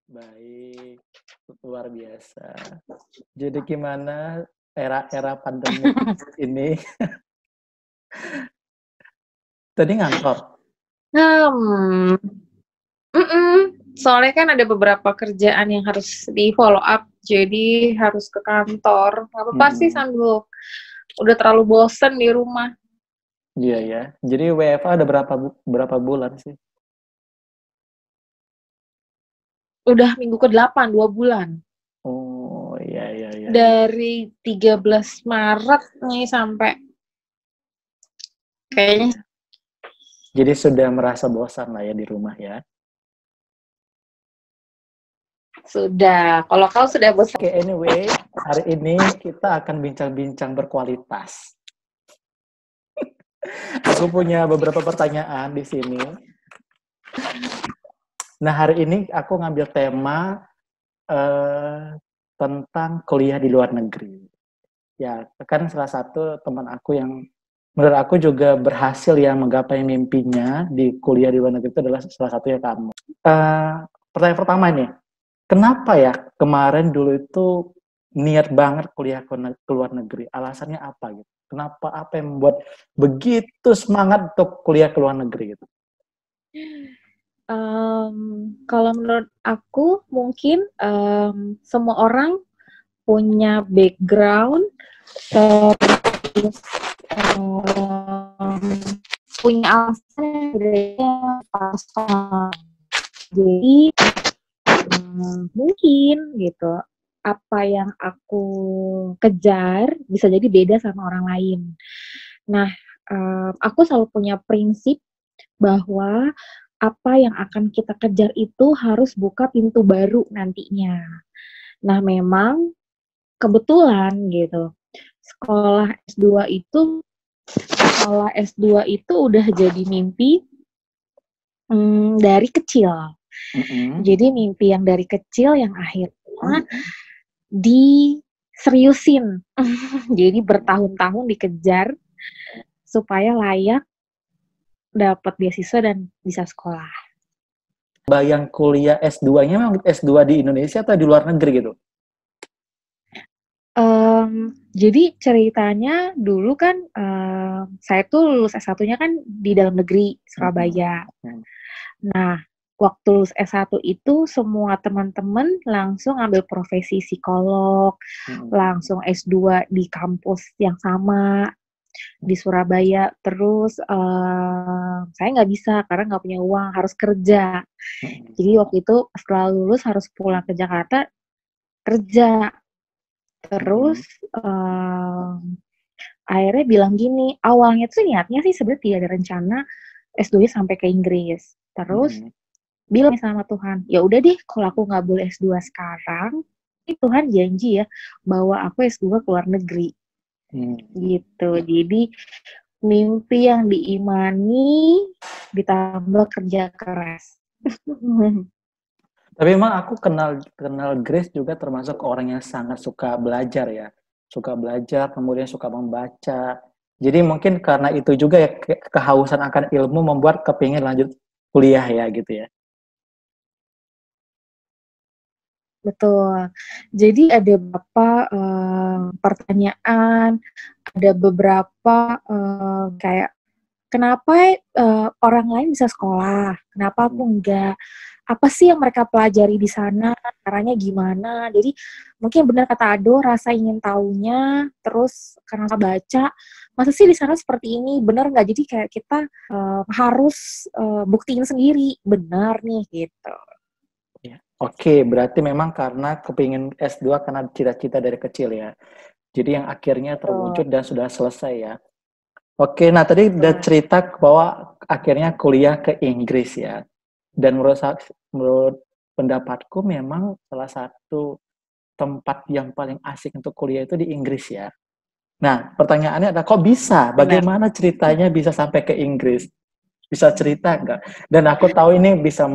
Baik, luar biasa. Jadi gimana era-era pandemik ini? Tadi ngantor? Hmm, soalnya kan ada beberapa kerjaan yang harus di-follow up, jadi harus ke kantor. Nggak apa-apa sih Mhm. sambil udah terlalu bosen di rumah. Iya ya. Jadi WFA ada berapa bulan sih? Udah minggu ke-8, 2 bulan. Oh, iya iya iya iya. Dari 13 Maret nih sampai kayaknya Jadi sudah merasa bosan lah ya di rumah ya. sudah. Kalau kau sudah bosan, Oke, anyway, hari ini kita akan bincang-bincang berkualitas. Aku punya beberapa pertanyaan di sini. Nah, hari ini aku ngambil tema tentang kuliah di luar negeri. Ya, kan salah satu teman aku yang menurut aku juga berhasil ya menggapai mimpinya di kuliah di luar negeri itu adalah salah satunya kamu. Pertanyaan pertama nih, kenapa ya kemarin dulu itu niat banget kuliah ke luar negeri? Alasannya apa gitu? Kenapa, apa yang membuat begitu semangat untuk kuliah ke luar negeri gitu? kalau menurut aku mungkin semua orang punya background, terus punya alasan yang berbeda personal. Jadi mungkin gitu apa yang aku kejar bisa jadi beda sama orang lain. Nah, aku selalu punya prinsip bahwa apa yang akan kita kejar itu harus buka pintu baru nantinya. Nah, memang kebetulan gitu. Sekolah S2 itu udah jadi mimpi dari kecil. Jadi mimpi yang dari kecil yang akhirnya diseriusin. Jadi bertahun-tahun dikejar supaya layak dapat beasiswa dan bisa sekolah. Bayang kuliah S2-nya memang S2 di Indonesia atau di luar negeri gitu? Jadi ceritanya dulu kan saya tuh lulus S1-nya kan di dalam negeri, Surabaya. Nah, waktu lulus S1 itu semua teman-teman langsung ambil profesi psikolog, langsung S2 di kampus yang sama di Surabaya. Terus saya nggak bisa karena nggak punya uang, harus kerja. Jadi waktu itu setelah lulus harus pulang ke Jakarta kerja. Terus akhirnya bilang gini, awalnya tuh niatnya sih sebenarnya tidak ada rencana S2 sampai ke Inggris. Terus bilang sama Tuhan, ya udah deh kalau aku nggak boleh S2 sekarang, ini Tuhan janji ya bahwa aku S2 ke luar negeri. Gitu. Jadi mimpi yang diimani ditambah kerja keras. Tapi memang aku kenal Grace juga termasuk orang yang sangat suka belajar ya. Suka belajar, kemudian suka membaca. Jadi mungkin karena itu juga ya kehausan akan ilmu membuat kepingin lanjut kuliah ya gitu ya. Betul. Jadi ada beberapa pertanyaan, ada beberapa kayak kenapa orang lain bisa sekolah, kenapa aku enggak? Apa sih yang mereka pelajari di sana, caranya gimana? Jadi mungkin benar kata Ado, rasa ingin tahunya, terus karena baca, masa sih di sana seperti ini, benar nggak? Jadi kayak kita harus buktiin sendiri, benar nih gitu. Oke, berarti memang karena kepingin S2 karena cita-cita dari kecil ya. Jadi yang akhirnya terwujud dan sudah selesai ya. Oke, nah tadi udah cerita bahwa akhirnya kuliah ke Inggris ya. Dan menurut pendapatku memang salah satu tempat yang paling asik untuk kuliah itu di Inggris ya. Nah, pertanyaannya adalah kok bisa? Benar. Bagaimana ceritanya bisa sampai ke Inggris? Bisa cerita nggak? Dan aku tahu ini bisa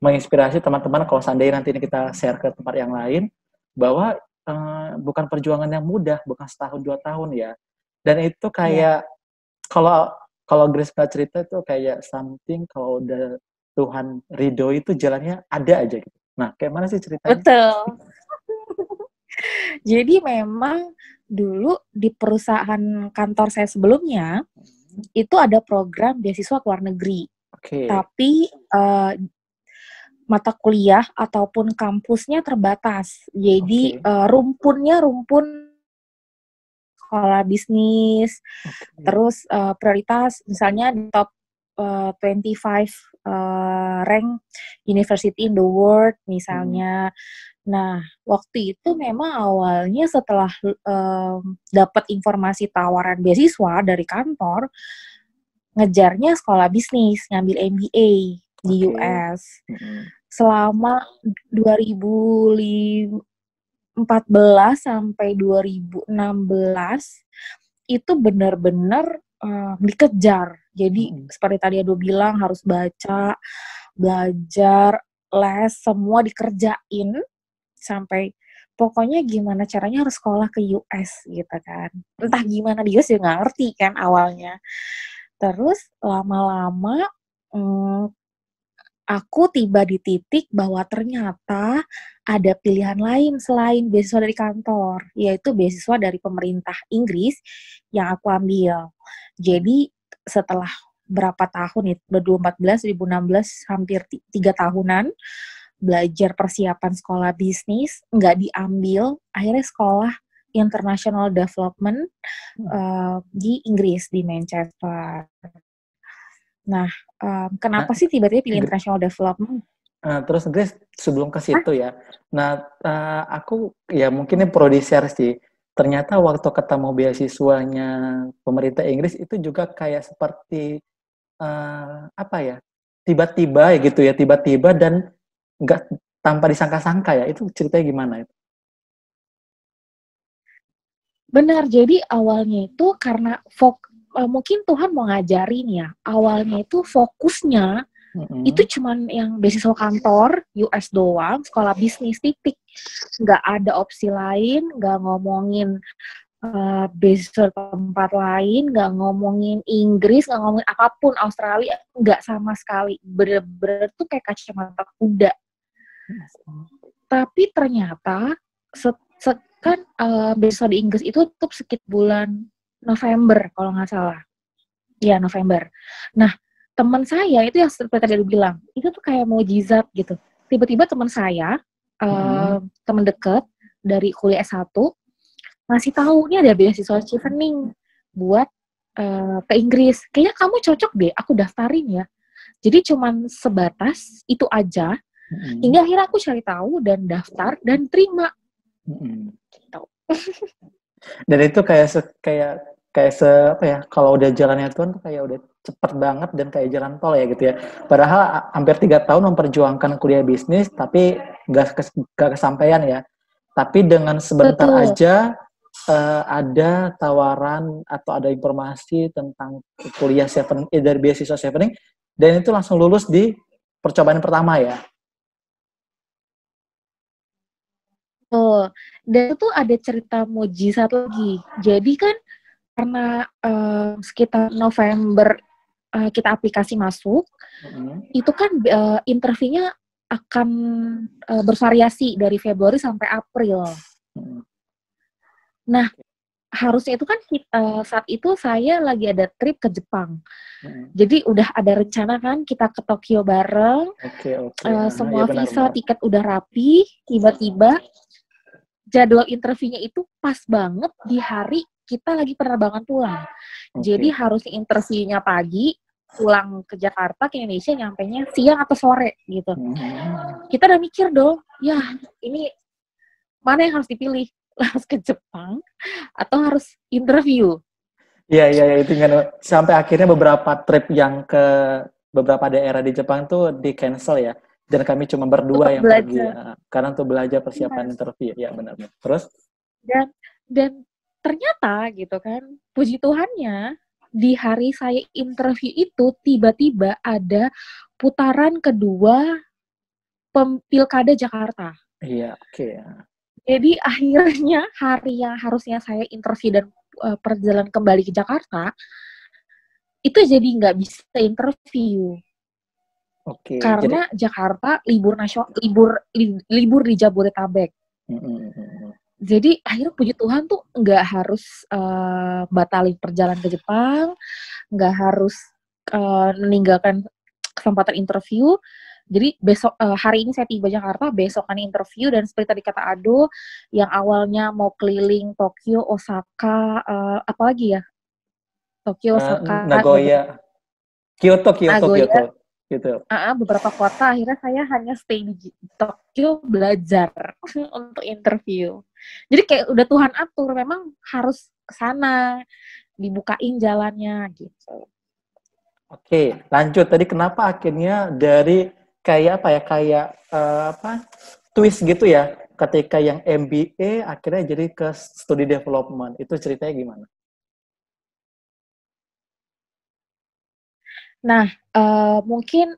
menginspirasi teman-teman kalau seandainya nanti ini kita share ke tempat yang lain, bahwa bukan perjuangan yang mudah, bukan setahun 2 tahun ya. Dan itu kayak kalau kalau Grace nggak cerita itu kayak something kalau udah Tuhan ridho itu jalannya ada aja gitu. Nah, kayak mana sih ceritanya? Betul. Jadi memang dulu di perusahaan kantor saya sebelumnya itu ada program beasiswa ke luar negeri. Oke. Tapi mata kuliah ataupun kampusnya terbatas. Jadi rumpunnya rumpun sekolah bisnis, terus prioritas misalnya di top 25 rank university in the world misalnya. Nah, waktu itu memang awalnya setelah dapat informasi tawaran beasiswa dari kantor, ngejarnya sekolah bisnis, ngambil MBA di US. Selama 2014 sampai 2016 itu benar-benar dikejar. Jadi seperti tadi Ado bilang harus baca, belajar, les, semua dikerjain sampai pokoknya gimana caranya harus sekolah ke US gitu kan. Entah gimana di US juga nggak ngerti kan awalnya. Terus lama-lama aku tiba di titik bahwa ternyata ada pilihan lain selain beasiswa dari kantor, yaitu beasiswa dari pemerintah Inggris yang aku ambil. Jadi setelah berapa tahun itu, 2014, 2016, hampir 3 tahunan, belajar persiapan sekolah bisnis, nggak diambil, akhirnya sekolah International Development di Inggris, di Manchester. Nah, kenapa sih tiba-tiba pilih International Development? Terus Grace, sebelum ke situ ya, nah aku ya mungkin ini produser sih, ternyata waktu ketemu beasiswanya pemerintah Inggris itu juga kayak seperti apa ya, tiba-tiba gitu ya, tiba-tiba dan nggak tanpa disangka-sangka ya, itu ceritanya gimana itu? Benar, jadi awalnya itu karena mungkin Tuhan mau ngajarin ya, awalnya itu fokusnya itu cuman yang beasiswa kantor, US doang, sekolah bisnis, titik. Nggak ada opsi lain, nggak ngomongin beasiswa tempat lain, nggak ngomongin Inggris, nggak ngomongin apapun, Australia, nggak sama sekali. Bener-bener tuh kayak kacamata kuda. Tapi ternyata kan beasiswa di Inggris itu tutup sekitar bulan November kalau nggak salah. Iya, November. Nah, teman saya itu yang seperti tadi bilang, itu tuh kayak mukjizat gitu. Tiba-tiba teman saya, teman dekat dari kuliah S1, ngasih tahu nih ada beasiswa Chevening buat ke Inggris. Kayaknya kamu cocok deh, aku daftarin ya. Jadi cuman sebatas itu aja. Hingga akhirnya aku cari tahu dan daftar dan terima. Gitu. Dan itu apa ya, kalau udah jalannya Tuhan tuh kayak udah cepet banget dan kayak jalan tol ya gitu ya. Padahal hampir 3 tahun memperjuangkan kuliah bisnis tapi nggak kesampaian ya. Tapi dengan sebentar aja ada tawaran atau ada informasi tentang kuliah dari beasiswa Chevening dan itu langsung lulus di percobaan pertama ya. Dan itu ada cerita mujizat lagi. Jadi kan karena sekitar November kita aplikasi masuk, itu kan interviewnya akan bervariasi dari Februari sampai April. Nah, harusnya itu kan saat itu saya lagi ada trip ke Jepang. Jadi udah ada rencana kan kita ke Tokyo bareng, semua ya, visa, tiket udah rapi, tiba-tiba jadwal interviewnya itu pas banget di hari kita lagi penerbangan pulang. Jadi harusnya interviewnya pagi, pulang ke Jakarta, ke Indonesia, nyampainya siang atau sore gitu. Kita udah mikir dong, ya ini mana yang harus dipilih? Harus ke Jepang atau harus interview? Iya, itu kan sampai akhirnya beberapa trip yang ke beberapa daerah di Jepang tuh di cancel ya. Dan kami cuma berdua yang pergi ya. Karena untuk belajar persiapan interview. Ya benar. Terus? Dan ternyata gitu kan, puji Tuhannya di hari saya interview itu tiba-tiba ada putaran kedua Pilkada Jakarta. Iya, oke. Jadi akhirnya hari yang harusnya saya interview dan perjalanan kembali ke Jakarta, itu jadi nggak bisa interview. Oke, jadi Karena Jakarta libur di Jabodetabek. Jadi akhirnya puji Tuhan tuh nggak harus batalin perjalanan ke Jepang, nggak harus meninggalkan kesempatan interview. Jadi besok hari ini saya tiba Jakarta, besokan interview, dan seperti tadi kata Ado, yang awalnya mau keliling Tokyo, Osaka, apalagi ya, Tokyo, Osaka, Nagoya, Kyoto, Nagoya, gitu. beberapa kota. Akhirnya saya hanya stay di Tokyo belajar untuk interview. Jadi kayak udah Tuhan atur, memang harus ke sana, dibukain jalannya gitu. Oke, lanjut. Tadi kenapa akhirnya dari kayak apa ya, kayak twist gitu ya, ketika yang MBA akhirnya jadi ke studi development. Itu ceritanya gimana? Nah, mungkin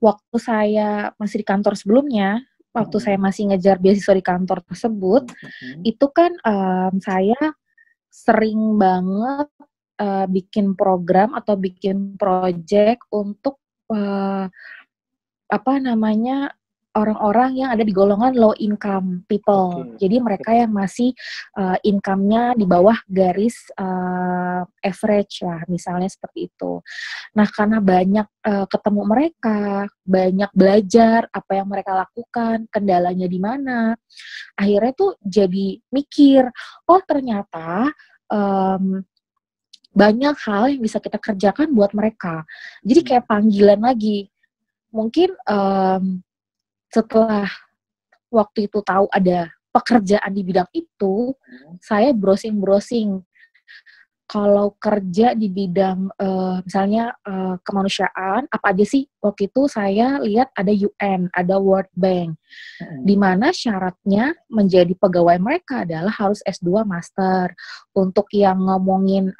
waktu saya masih di kantor sebelumnya, waktu saya masih ngejar beasiswa di kantor tersebut, itu kan saya sering banget bikin program atau bikin project untuk orang-orang yang ada di golongan low income people. Jadi mereka yang masih income-nya di bawah garis average lah, misalnya seperti itu. Nah, karena banyak ketemu mereka, banyak belajar apa yang mereka lakukan, kendalanya di mana, akhirnya tuh jadi mikir, oh ternyata banyak hal yang bisa kita kerjakan buat mereka. Jadi kayak panggilan lagi. Mungkin setelah waktu itu tahu ada pekerjaan di bidang itu, saya browsing-browsing. Kalau kerja di bidang misalnya kemanusiaan, apa aja sih? Waktu itu saya lihat ada UN, ada World Bank, di mana syaratnya menjadi pegawai mereka adalah harus S2 Master. Untuk yang ngomongin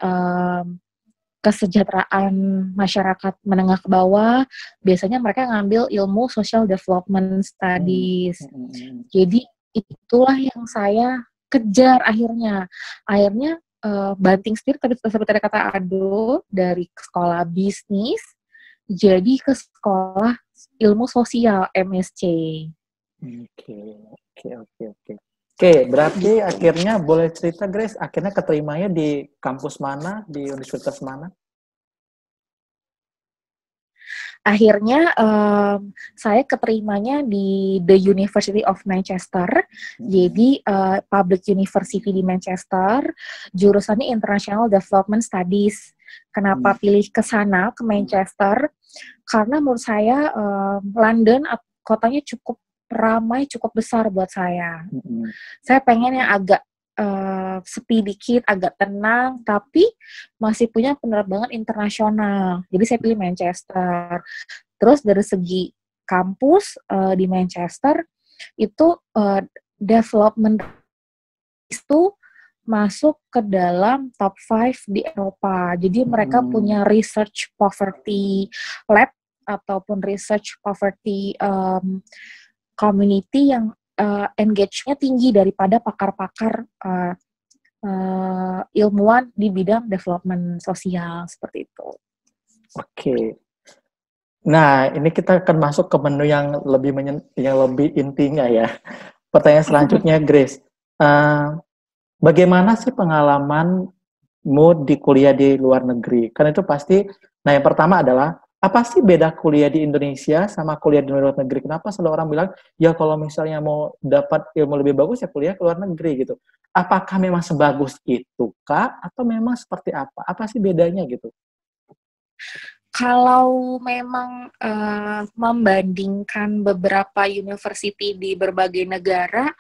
kesejahteraan masyarakat menengah ke bawah, biasanya mereka ngambil ilmu social development studies. Jadi itulah yang saya kejar akhirnya. Akhirnya banting setir seperti kata Ado, dari sekolah bisnis jadi ke sekolah ilmu sosial MSc. Oke, berarti akhirnya boleh cerita Grace, akhirnya keterimanya di kampus mana, di universitas mana? Akhirnya saya keterimanya di The University of Manchester, jadi public university di Manchester, jurusannya International Development Studies. Kenapa pilih ke sana, ke Manchester? Karena menurut saya London kotanya cukup ramai, cukup besar buat saya. Saya pengen yang agak sepi dikit, agak tenang, tapi masih punya penerbangan internasional. Jadi saya pilih Manchester. Terus dari segi kampus di Manchester itu development itu masuk ke dalam top 5 di Eropa. Jadi mereka punya research poverty lab ataupun research poverty community yang engage-nya tinggi daripada pakar-pakar ilmuwan di bidang development sosial seperti itu. Oke. Nah, ini kita akan masuk ke menu yang lebih intinya ya. Pertanyaan selanjutnya, Grace. Bagaimana sih pengalamanmu di kuliah di luar negeri? Kan itu pasti. Nah, yang pertama adalah apa sih beda kuliah di Indonesia sama kuliah di luar negeri? Kenapa selalu orang bilang, ya kalau misalnya mau dapat ilmu lebih bagus ya kuliah ke luar negeri gitu. Apakah memang sebagus itu kah? Atau memang seperti apa? Apa sih bedanya gitu? Kalau memang membandingkan beberapa university di berbagai negara,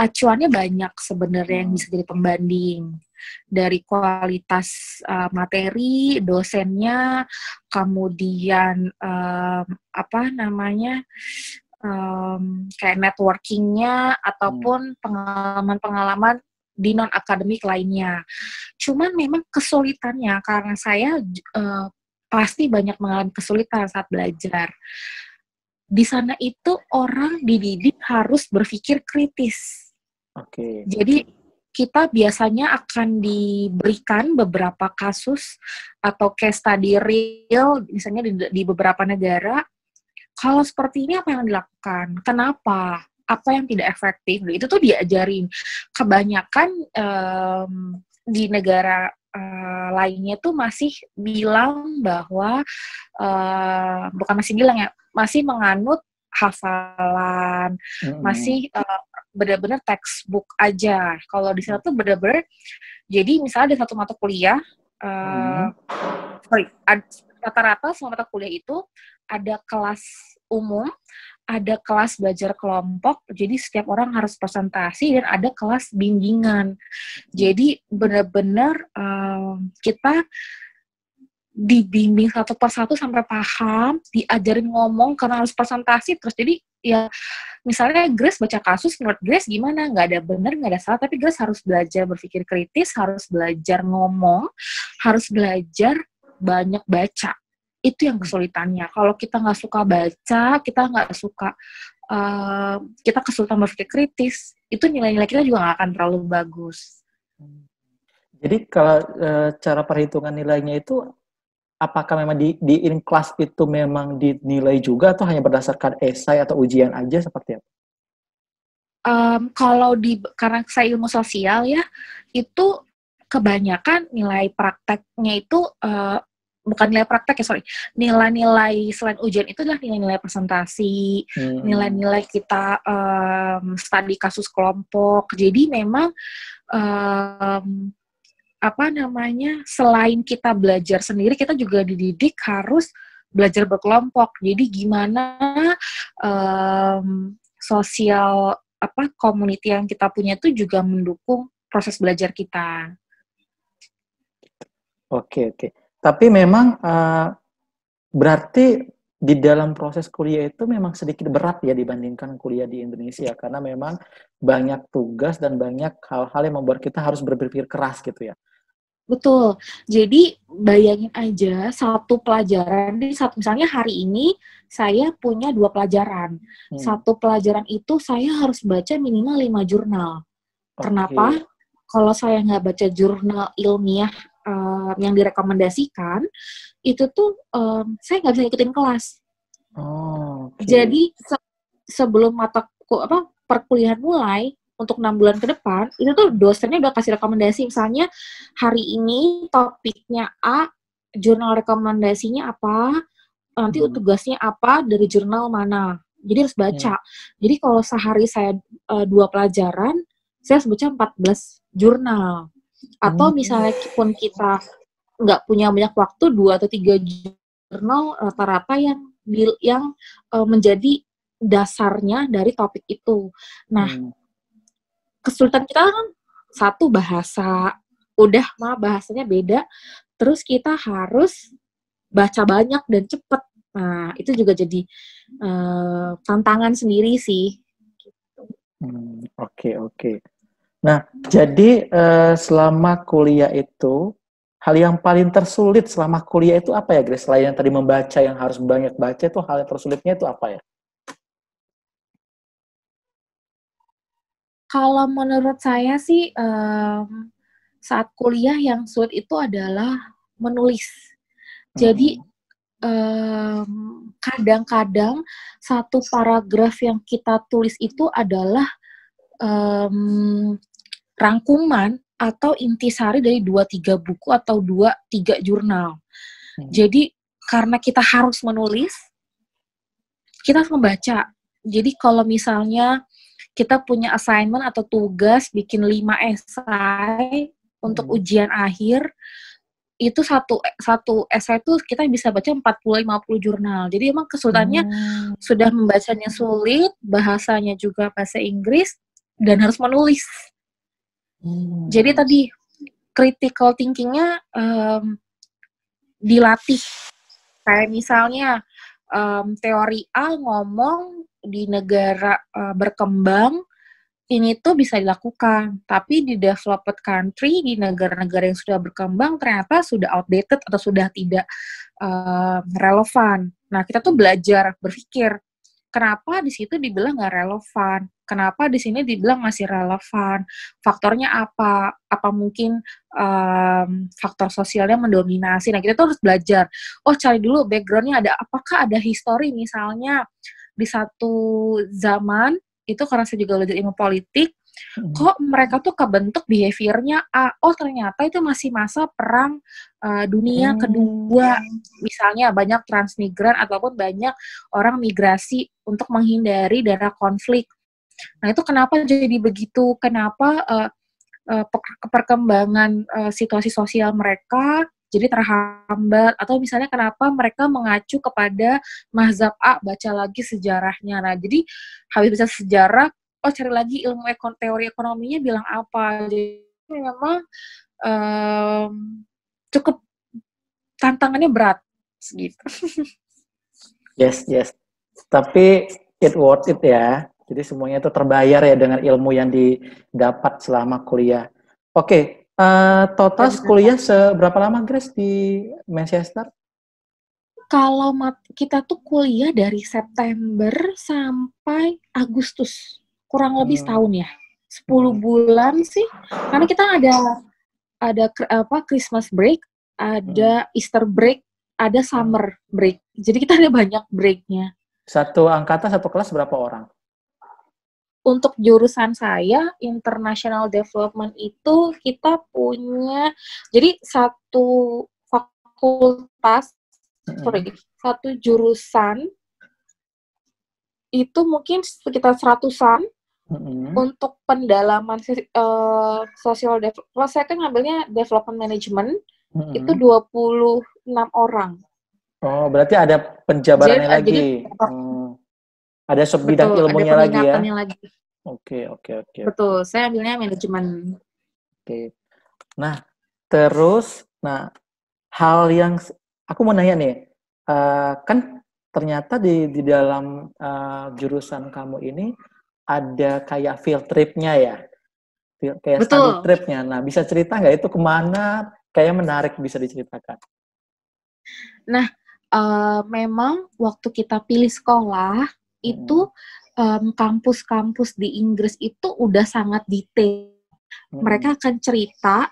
acuannya banyak sebenarnya yang bisa jadi pembanding. Dari kualitas materi, dosennya, kemudian kayak networkingnya, ataupun pengalaman-pengalaman di non-akademik lainnya. Cuman memang kesulitannya, karena saya pasti banyak mengalami kesulitan saat belajar. Di sana itu orang dididik harus berpikir kritis. Oke. Jadi kita biasanya akan diberikan beberapa kasus atau case study real, misalnya di beberapa negara. Kalau seperti ini apa yang dilakukan? Kenapa? Apa yang tidak efektif? Itu tuh diajarin. Kebanyakan di negara lainnya tuh masih bilang bahwa, bukan masih bilang ya, masih menganut hafalan, masih benar-benar textbook aja. Kalau di sana tuh benar-benar, jadi misalnya ada satu mata kuliah, rata-rata semua mata kuliah itu ada kelas umum, ada kelas belajar kelompok, jadi setiap orang harus presentasi, dan ada kelas bimbingan. Jadi benar-benar kita dibimbing satu persatu sampai paham, diajarin ngomong karena harus presentasi terus. Jadi ya misalnya Grace baca kasus, menurut Grace gimana? Nggak ada benar, nggak ada salah, tapi Grace harus belajar berpikir kritis, harus belajar ngomong, harus belajar banyak baca. Itu yang kesulitannya. Kalau kita nggak suka baca, kita nggak suka, kita kesulitan berpikir kritis, itu nilai-nilai kita juga nggak akan terlalu bagus. Jadi kalau cara perhitungan nilainya itu, apakah memang di in class itu memang dinilai juga atau hanya berdasarkan esai atau ujian aja, seperti apa? Kalau karena saya ilmu sosial ya, itu kebanyakan nilai prakteknya itu bukan nilai praktek ya, sorry. Nilai-nilai selain ujian itu adalah nilai-nilai presentasi, nilai-nilai kita studi kasus kelompok. Jadi memang selain kita belajar sendiri, kita juga dididik harus belajar berkelompok. Jadi gimana sosial community yang kita punya itu juga mendukung proses belajar kita. Oke. Tapi memang berarti di dalam proses kuliah itu memang sedikit berat ya dibandingkan kuliah di Indonesia, karena memang banyak tugas dan banyak hal-hal yang membuat kita harus berpikir keras gitu ya. Betul. Jadi bayangin aja satu pelajaran, misalnya hari ini saya punya 2 pelajaran. Satu pelajaran itu saya harus baca minimal 5 jurnal. Kenapa? Kalau saya nggak baca jurnal ilmiah yang direkomendasikan, itu tuh saya nggak bisa ikutin kelas. Jadi sebelum perkuliahan mulai, untuk 6 bulan ke depan, itu tuh dosennya udah kasih rekomendasi. Misalnya, hari ini topiknya A, jurnal rekomendasinya apa, nanti tugasnya apa, dari jurnal mana. Jadi harus baca. Jadi kalau sehari saya 2 pelajaran, saya harus baca 14 jurnal. Atau misalnya pun kita nggak punya banyak waktu, 2 atau 3 jurnal rata-rata yang menjadi dasarnya dari topik itu. Nah, kesulitan kita kan satu, bahasa, bahasanya beda, terus kita harus baca banyak dan cepet. Nah, itu juga jadi tantangan sendiri sih. Oke. Nah, jadi selama kuliah itu, hal yang paling tersulit selama kuliah itu apa ya, Grace? Selain yang tadi membaca, yang harus banyak baca, itu hal yang tersulitnya itu apa ya? Kalau menurut saya sih, saat kuliah yang sulit itu adalah menulis. Jadi, kadang-kadang satu paragraf yang kita tulis itu adalah rangkuman atau intisari dari 2-3 buku atau 2-3 jurnal. Jadi, karena kita harus menulis, kita harus membaca. Jadi, kalau misalnya kita punya assignment atau tugas bikin 5 esai untuk ujian akhir, itu satu esai itu kita bisa baca 40-50 jurnal. Jadi emang kesulitannya sudah membacanya sulit, bahasanya juga bahasa Inggris, dan harus menulis. Jadi tadi critical thinking-nya dilatih. Kayak misalnya teori A ngomong di negara berkembang ini tuh bisa dilakukan, tapi di developed country, di negara-negara yang sudah berkembang ternyata sudah outdated atau sudah tidak relevan. Nah, kita tuh belajar berpikir kenapa di situ dibilang nggak relevan? Kenapa di sini dibilang masih relevan? Faktornya apa? Apa mungkin faktor sosialnya mendominasi? Nah, kita tuh harus belajar. Oh, cari dulu backgroundnya ada. Apakah ada history misalnya di satu zaman itu, karena saya juga belajar ilmu politik, kok mereka tuh kebentuk behaviornya oh ternyata itu masih masa perang dunia kedua, misalnya banyak transmigran ataupun banyak orang migrasi untuk menghindari daerah konflik. Nah itu kenapa jadi begitu, kenapa perkembangan situasi sosial mereka jadi terhambat, atau misalnya kenapa mereka mengacu kepada mazhab A, baca lagi sejarahnya. Nah jadi habis baca sejarah, oh cari lagi ilmu teori ekonominya bilang apa. Jadi memang cukup tantangannya berat gitu. Yes. Tapi it worth it ya. Jadi semuanya itu terbayar ya dengan ilmu yang didapat selama kuliah. Oke, total kuliah seberapa lama Grace di Manchester? Kalau kita tuh kuliah dari September sampai Agustus, kurang lebih setahun ya. 10 bulan sih, karena kita ada Christmas break, ada Easter break, ada summer break. Jadi kita ada banyak breaknya. Satu angkatan, satu kelas berapa orang? Untuk jurusan saya, International Development itu kita punya, jadi satu fakultas, satu jurusan itu mungkin sekitar 100-an. Untuk pendalaman social development, saya kan ngambilnya development management, itu 26 orang. Oh, berarti ada penjabarannya lagi. Ada subbidang ilmunya lagi ya? Oke. Betul, saya ambilnya manajemen. Oke. Nah, terus, hal yang aku mau nanya nih, kan ternyata di dalam jurusan kamu ini ada kayak field trip-nya ya, kayak study trip-nya. Nah, bisa cerita nggak itu kemana? Kayaknya menarik, bisa diceritakan. Nah, memang waktu kita pilih sekolah itu kampus-kampus di Inggris itu udah sangat detail. Mereka akan cerita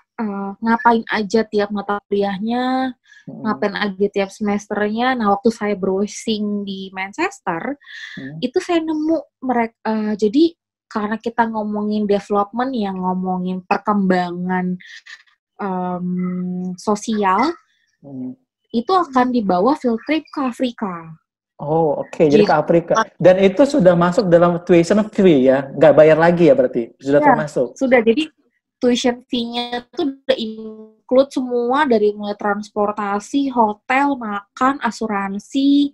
ngapain aja tiap mata kuliahnya, ngapain aja tiap semesternya. Nah, waktu saya browsing di Manchester, itu saya nemu mereka. Jadi karena kita ngomongin development, yang ngomongin perkembangan sosial, itu akan dibawa field trip ke Afrika. Oh, oke. Jadi ke Afrika. Dan itu sudah masuk dalam tuition fee ya? Nggak bayar lagi ya berarti? Sudah termasuk? Sudah. Jadi tuition fee-nya itu udah include semua, dari mulai transportasi, hotel, makan, asuransi,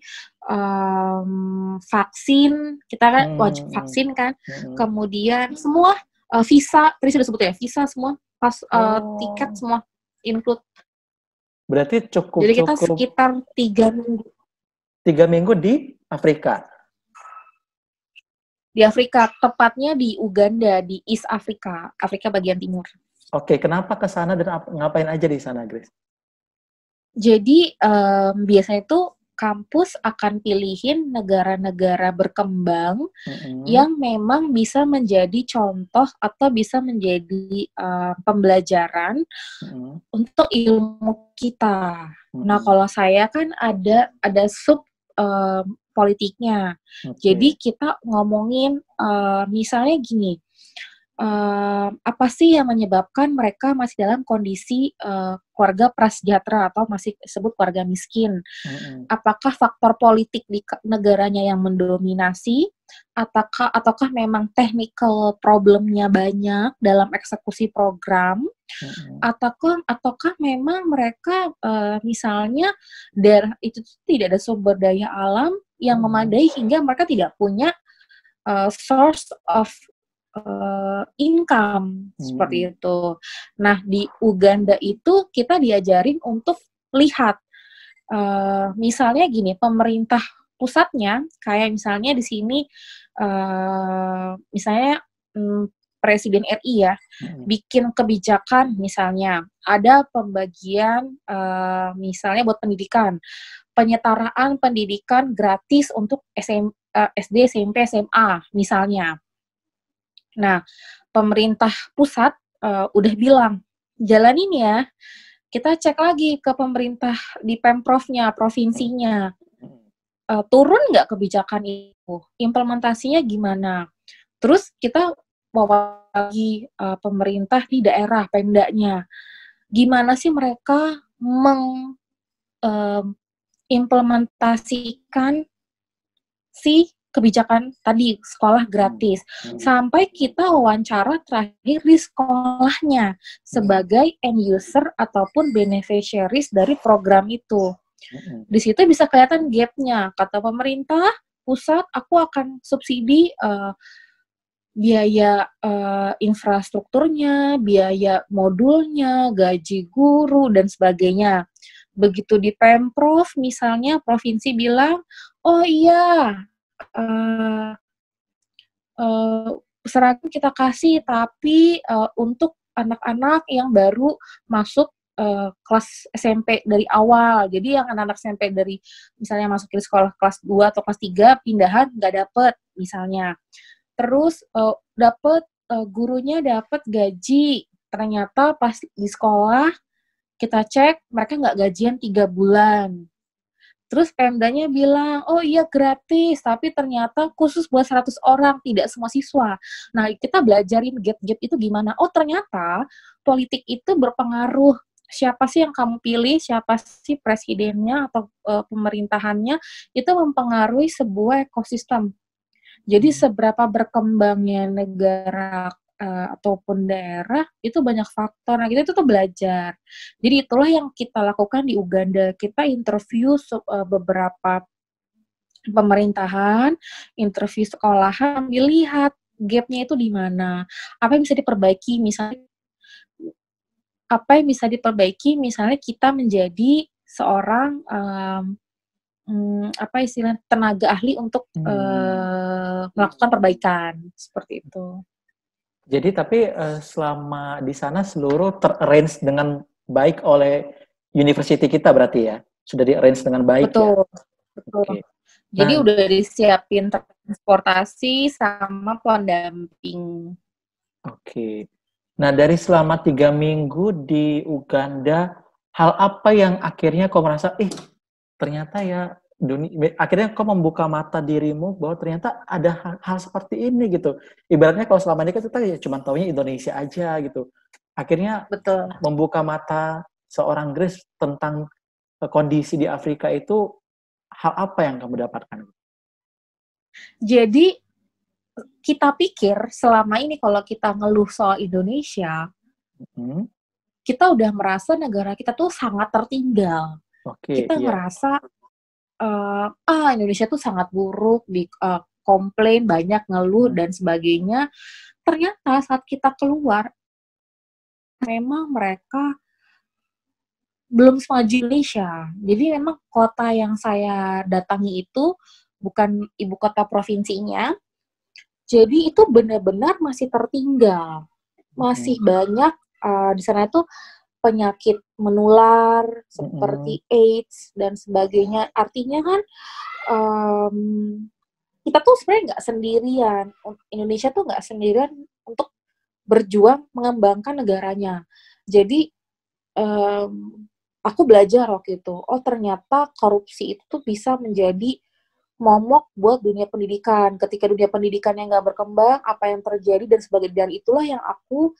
vaksin. Kita kan wajib vaksin kan. Kemudian semua visa, tadi sudah sebut ya, visa semua, tiket semua include. Berarti cukup. Jadi kita sekitar 3 minggu. 3 minggu di Afrika? Di Afrika, tepatnya di Uganda, di East Africa, Afrika bagian timur. Oke, kenapa ke sana dan ngapain aja di sana, Grace? Jadi biasanya itu kampus akan pilihin negara-negara berkembang yang memang bisa menjadi contoh atau bisa menjadi pembelajaran untuk ilmu kita. Nah, kalau saya kan ada sub politiknya. Jadi kita ngomongin misalnya gini, apa sih yang menyebabkan mereka masih dalam kondisi keluarga prasejahtera atau masih disebut keluarga miskin? Apakah faktor politik di negaranya yang mendominasi, ataukah memang technical problemnya banyak dalam eksekusi program, ataukah memang mereka misalnya daerah itu tidak ada sumber daya alam yang memadai hingga mereka tidak punya source of income, seperti itu. Nah, di Uganda itu kita diajarin untuk lihat, misalnya gini, pemerintah pusatnya, kayak misalnya di sini, misalnya Presiden RI ya, bikin kebijakan, misalnya ada pembagian, misalnya buat pendidikan, penyetaraan pendidikan gratis untuk SD, SMP, SMA misalnya. Nah, pemerintah pusat udah bilang, jalanin ya. Kita cek lagi ke pemerintah di Pemprovnya, provinsinya. Turun nggak kebijakan itu? Implementasinya gimana? Terus kita bawa lagi pemerintah di daerah, Pemdanya. Gimana sih mereka mengimplementasikan si kebijakan tadi sekolah gratis sampai kita wawancara terakhir di sekolahnya sebagai end user ataupun beneficiaries dari program itu. Di situ bisa kelihatan gap-nya. Kata pemerintah pusat, aku akan subsidi biaya infrastrukturnya, biaya modulnya, gaji guru dan sebagainya. Begitu di Pemprov misalnya provinsi bilang, oh iya seragam kita kasih, tapi untuk anak-anak yang baru masuk kelas SMP dari awal. Jadi yang anak-anak SMP dari misalnya masukin sekolah kelas 2 atau kelas 3 pindahan nggak dapet misalnya. Terus gurunya dapat gaji. Ternyata pas di sekolah kita cek mereka nggak gajian 3 bulan. Terus Pemdanya bilang, oh iya gratis, tapi ternyata khusus buat 100 orang, tidak semua siswa. Nah, kita belajarin gap-gap itu gimana. Oh, ternyata politik itu berpengaruh. Siapa sih yang kamu pilih, siapa sih presidennya atau pemerintahannya, itu mempengaruhi sebuah ekosistem. Jadi seberapa berkembangnya negara ataupun daerah itu banyak faktor. Nah, kita itu tuh belajar. Jadi itulah yang kita lakukan di Uganda. Kita interview beberapa pemerintahan, interview sekolahan, dilihat gap-nya itu di mana. Apa yang bisa diperbaiki misalnya kita menjadi seorang tenaga ahli untuk melakukan perbaikan seperti itu. Jadi tapi selama di sana seluruh terarrange dengan baik oleh university kita berarti ya? Sudah di-arrange dengan baik. Betul, ya? betul. Okay. Jadi udah disiapin transportasi sama pendamping. Oke. Nah, dari selama 3 minggu di Uganda, hal apa yang akhirnya kau merasa, ternyata ya akhirnya kau membuka mata dirimu bahwa ternyata ada hal seperti ini gitu. Ibaratnya kalau selama ini kan kita ya cuma taunya Indonesia aja gitu. Akhirnya betul membuka mata seorang Grace tentang kondisi di Afrika itu, hal apa yang kamu dapatkan? Jadi kita pikir selama ini kalau kita ngeluh soal Indonesia, kita udah merasa negara kita tuh sangat tertinggal. Kita ngerasa Indonesia tuh sangat buruk, komplain, banyak ngeluh dan sebagainya. Ternyata saat kita keluar, memang mereka belum semaju Indonesia. Jadi memang kota yang saya datangi itu bukan ibu kota provinsinya. Jadi itu benar-benar masih tertinggal. Masih banyak di sana itu penyakit menular seperti AIDS dan sebagainya. Artinya kan kita tuh sebenarnya nggak sendirian. Indonesia tuh nggak sendirian untuk berjuang mengembangkan negaranya. Jadi aku belajar waktu itu. Oh ternyata korupsi itu tuh bisa menjadi momok buat dunia pendidikan. Ketika dunia pendidikannya nggak berkembang, apa yang terjadi dan sebagainya. Dan itulah yang aku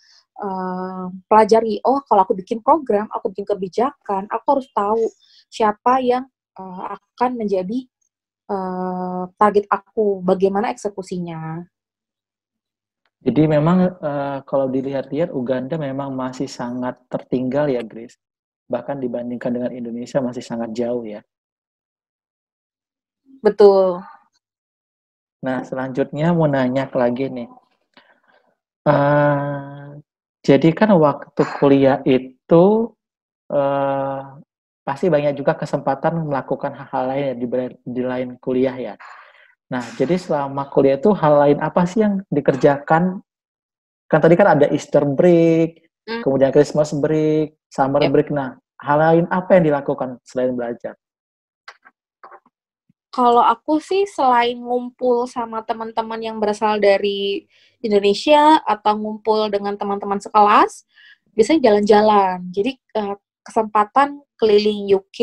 pelajari. Oh, kalau aku bikin program, aku bikin kebijakan, aku harus tahu siapa yang akan menjadi target aku, bagaimana eksekusinya. Jadi memang kalau dilihat-lihat Uganda memang masih sangat tertinggal ya, Grace. Bahkan dibandingkan dengan Indonesia masih sangat jauh ya. Betul. Nah, selanjutnya mau nanya lagi nih. Jadi kan waktu kuliah itu pasti banyak juga kesempatan melakukan hal-hal lain ya di lain kuliah ya. Nah, jadi selama kuliah itu hal lain apa sih yang dikerjakan? Kan tadi kan ada Easter break, kemudian Christmas break, summer break. Nah, hal lain apa yang dilakukan selain belajar? Kalau aku sih selain ngumpul sama teman-teman yang berasal dari Indonesia atau ngumpul dengan teman-teman sekelas, biasanya jalan-jalan. Jadi kesempatan keliling UK,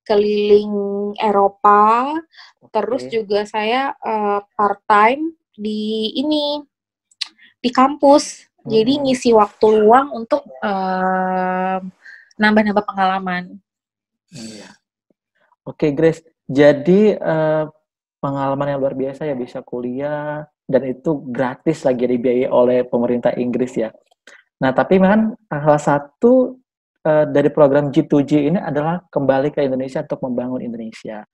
keliling Eropa, terus juga saya part-time di di kampus. Jadi ngisi waktu luang untuk nambah-nambah pengalaman. Iya. Oke, Grace. Jadi pengalaman yang luar biasa ya, bisa kuliah dan itu gratis lagi dibiayai oleh pemerintah Inggris ya. Nah, tapi memang salah satu dari program G2G ini adalah kembali ke Indonesia untuk membangun Indonesia.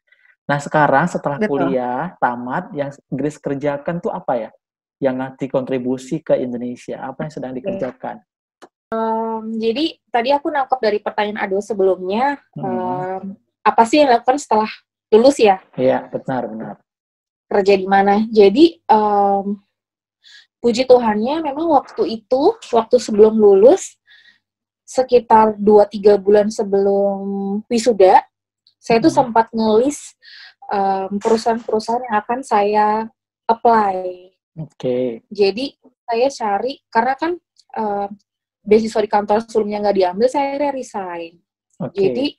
Nah, sekarang setelah kuliah tamat, yang Grace kerjakan tuh apa ya? Yang ngasih kontribusi ke Indonesia, apa yang sedang dikerjakan? Jadi tadi aku nangkep dari pertanyaan Ado sebelumnya, apa sih yang dilakukan setelah lulus ya? Iya, benar. Kerja di mana? Jadi puji Tuhannya memang waktu sebelum lulus, sekitar 2-3 bulan sebelum wisuda, saya tuh sempat ngelis perusahaan-perusahaan yang akan saya apply. Oke. Jadi saya cari, karena kan beasiswa di kantor sebelumnya nggak diambil, saya resign. Jadi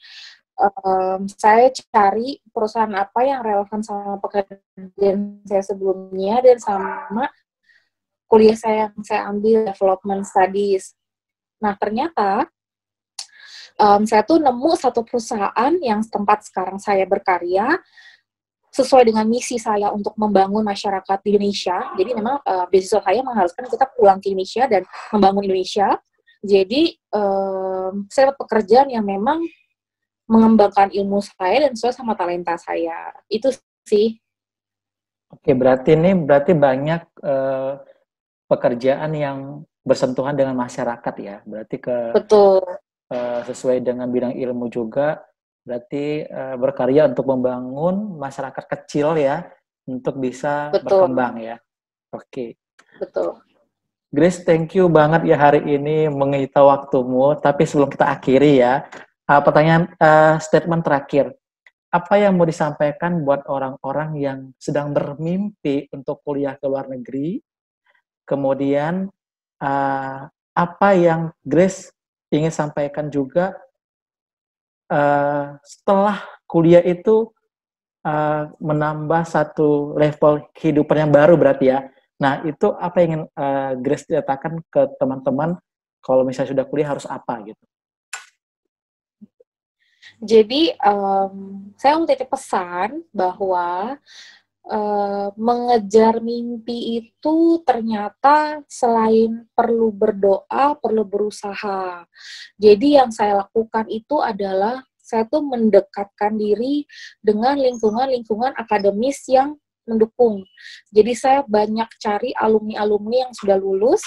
saya cari perusahaan apa yang relevan sama pekerjaan saya sebelumnya dan sama kuliah saya yang saya ambil, development studies. Nah, ternyata saya tuh nemu satu perusahaan yang tempat sekarang saya berkarya sesuai dengan misi saya untuk membangun masyarakat di Indonesia. Jadi memang beasiswa saya mengharuskan kita pulang ke Indonesia dan membangun Indonesia. Jadi saya pekerjaan yang memang mengembangkan ilmu saya dan sesuai sama talenta saya. Itu sih. Oke, berarti banyak pekerjaan yang bersentuhan dengan masyarakat ya. Berarti Betul. Sesuai dengan bidang ilmu juga. Berarti berkarya untuk membangun masyarakat kecil ya, untuk bisa berkembang ya. Oke. Betul. Grace, thank you banget ya hari ini mengita waktumu. Tapi sebelum kita akhiri ya, pertanyaan statement terakhir. Apa yang mau disampaikan buat orang-orang yang sedang bermimpi untuk kuliah ke luar negeri? Kemudian apa yang Grace ingin sampaikan juga setelah kuliah itu menambah satu level kehidupan yang baru berarti ya. Nah, itu apa yang ingin Grace katakan ke teman-teman kalau misalnya sudah kuliah harus apa gitu? Jadi, saya mau titip pesan bahwa mengejar mimpi itu ternyata selain perlu berdoa, perlu berusaha. Jadi yang saya lakukan itu adalah saya tuh mendekatkan diri dengan lingkungan-lingkungan akademis yang mendukung. Jadi saya banyak cari alumni-alumni yang sudah lulus,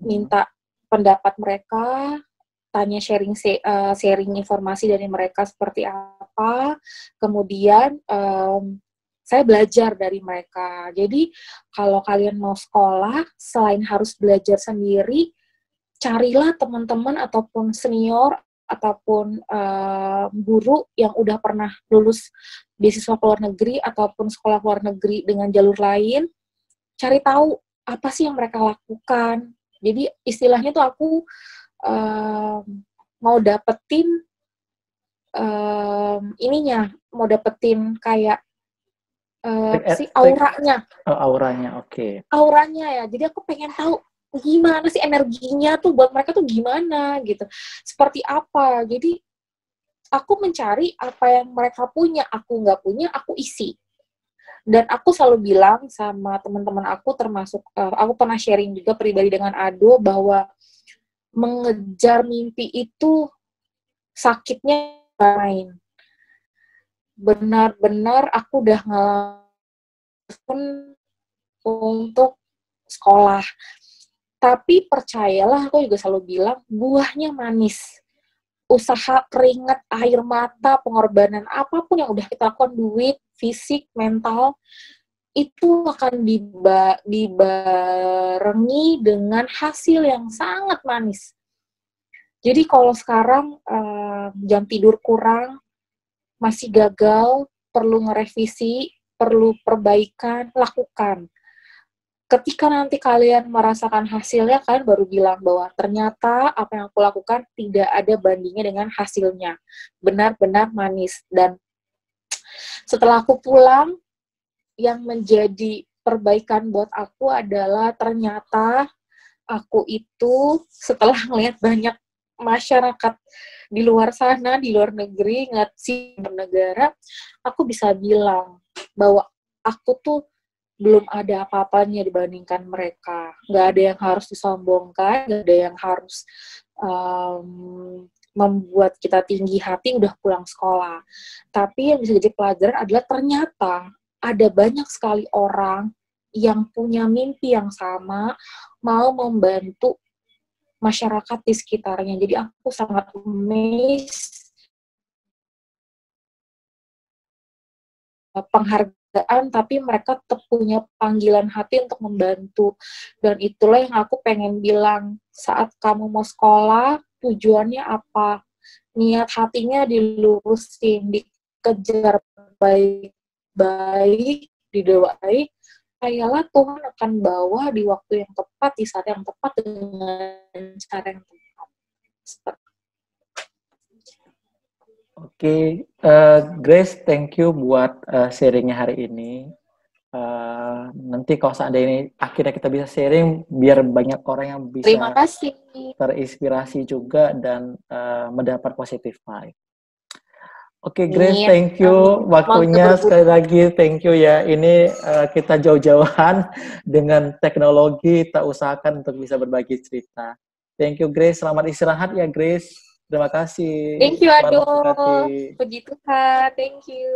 minta pendapat mereka, tanya sharing informasi dari mereka seperti apa, kemudian saya belajar dari mereka. Jadi kalau kalian mau sekolah, selain harus belajar sendiri, carilah teman-teman ataupun senior ataupun guru yang udah pernah lulus beasiswa ke luar negeri ataupun sekolah luar negeri dengan jalur lain. Cari tahu apa sih yang mereka lakukan. Jadi istilahnya tuh aku mau dapetin mau dapetin kayak auranya. Auranya, oke. Auranya ya. Jadi aku pengen tahu gimana sih energinya tuh buat mereka tuh gimana gitu. Seperti apa. Jadi aku mencari apa yang mereka punya, aku nggak punya, aku isi. Dan aku selalu bilang sama teman-teman aku, termasuk aku pernah sharing juga pribadi dengan Ado, bahwa mengejar mimpi itu sakitnya main. Benar-benar aku udah ngelakuin untuk sekolah. Tapi percayalah, aku juga selalu bilang, buahnya manis. Usaha, keringat, air mata, pengorbanan, apapun yang udah kita lakukan, duit, fisik, mental, itu akan dibarengi dengan hasil yang sangat manis. Jadi kalau sekarang jam tidur kurang, masih gagal, perlu ngerevisi, perlu perbaikan, lakukan. Ketika nanti kalian merasakan hasilnya, kalian baru bilang bahwa ternyata apa yang aku lakukan tidak ada bandingnya dengan hasilnya. Benar-benar manis. Dan setelah aku pulang, yang menjadi perbaikan buat aku adalah ternyata aku itu setelah melihat banyak masyarakat di luar sana, di luar negeri, ngeliat si negara, aku bisa bilang bahwa aku tuh belum ada apa-apanya dibandingkan mereka. Nggak ada yang harus disombongkan, nggak ada yang harus membuat kita tinggi hati udah pulang sekolah. Tapi yang bisa jadi pelajaran adalah ternyata ada banyak sekali orang yang punya mimpi yang sama, mau membantu masyarakat di sekitarnya. Jadi aku sangat amazed penghargaan, tapi mereka tetap punya panggilan hati untuk membantu. Dan itulah yang aku pengen bilang, saat kamu mau sekolah, tujuannya apa? Niat hatinya dilurusin, dikejar baik-baik, didoai, kayalah Tuhan akan bawa di waktu yang tepat, di saat yang tepat, dengan cara yang tepat. Oke, Grace, thank you buat sharingnya hari ini. Nanti kalau seandainya akhirnya kita bisa sharing, biar banyak orang yang bisa Terima kasih. terinspirasi juga dan mendapat positive vibe. Oke, Grace, thank you waktunya sekali lagi, thank you ya. Ini kita jauh-jauhan dengan teknologi, kita usahakan untuk bisa berbagi cerita. Thank you, Grace. Selamat istirahat ya, Grace. Terima kasih. Thank you, aduh. Puji Tuhan. Thank you.